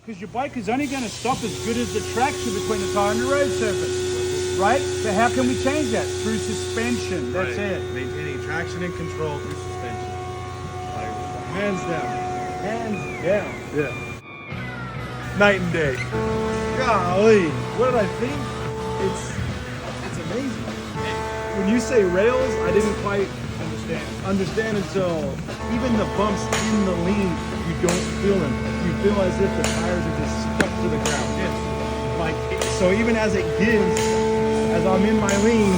Because your bike is only going to stop as good as the traction between the tire and the road surface, right? So how can we change that? Through suspension, that's it. Maintaining traction and control through suspension. Like, hands down. Hands down. Yeah. Night and day. Golly, what did I think? It's amazing. When you say rails, I didn't quite understand until even the bumps in the lean, you don't feel them. You feel as if the tires are just stuck to the ground. Yeah. Like, so even as it gives, as I'm in my lean,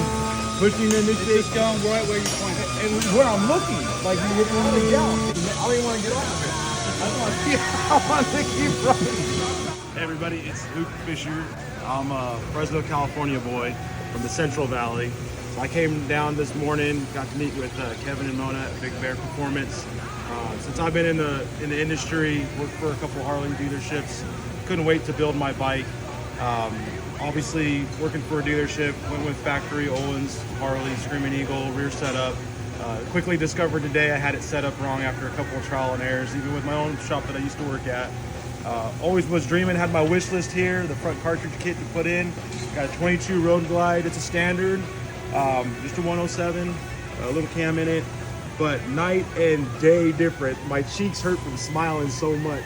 pushing in this It's just going right where you point it. and where I'm looking, like you hit one of the gals. I don't even want to get off of it. I want to keep running. Hey everybody, it's Luke Fisher. I'm a Fresno, California boy from the Central Valley. So I came down this morning, got to meet with Kevin and Mona at Big Bear Performance. Since I've been in the industry, worked for a couple Harley dealerships, couldn't wait to build my bike. Obviously, working for a dealership, went with factory Owens, Harley, Screaming Eagle, rear setup. Quickly discovered today I had it set up wrong after a couple of trial and errors, even with my own shop that I used to work at. Always was dreaming, had my wish list here, the front cartridge kit to put in. Got a 22 Road Glide, it's a standard, just a 107, a little cam in it, but night and day different. My cheeks hurt from smiling so much.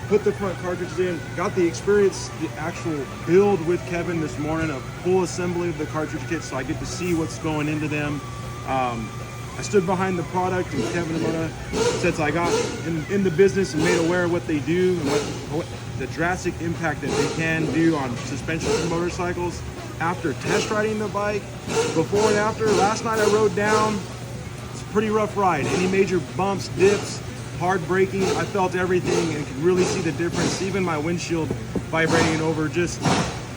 Put the front cartridges in, got the experience, the actual build with Kevin this morning, a full assembly of the cartridge kit, so I get to see what's going into them. I stood behind the product, and Kevin and Mona, since I got in the business and made aware of what they do and what the drastic impact that they can do on suspension for motorcycles. After test riding the bike, before and after, last night I rode down, it's a pretty rough ride. Any major bumps, dips, hard braking, I felt everything and could really see the difference. Even my windshield vibrating over just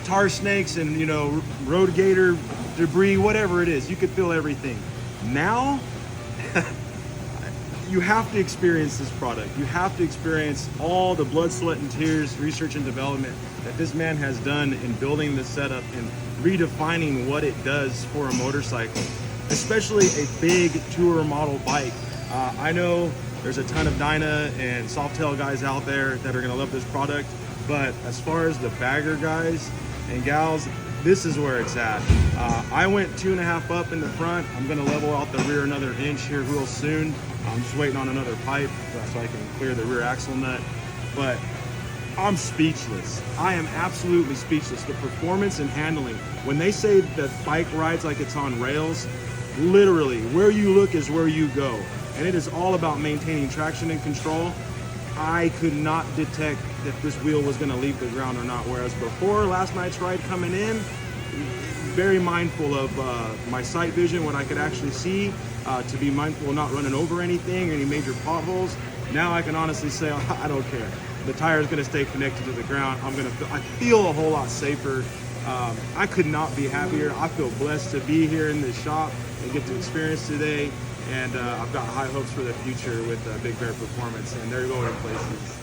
tar snakes and, you know, road gator debris, whatever it is, you could feel everything. Now, you have to experience this product. You have to experience all the blood, sweat, and tears, research and development that this man has done in building this setup and redefining what it does for a motorcycle, especially a big tour model bike. I know there's a ton of Dyna and Softail guys out there that are gonna love this product, but as far as the bagger guys and gals, this is where it's at. I went 2.5 up in the front. I'm gonna level out the rear another inch here real soon. I'm just waiting on another pipe so I can clear the rear axle nut. But I'm speechless. I am absolutely speechless. The performance and handling. When they say that bike rides like it's on rails, literally, where you look is where you go. And it is all about maintaining traction and control. I could not detect if this wheel was gonna leave the ground or not. Whereas before last night's ride coming in, very mindful of my sight vision, what I could actually see, to be mindful of not running over anything, any major potholes. Now I can honestly say, I don't care. The tire is gonna stay connected to the ground. I feel a whole lot safer. I could not be happier. I feel blessed to be here in this shop and get to experience today. And I've got high hopes for the future with Big Bear Performance, and they're going places.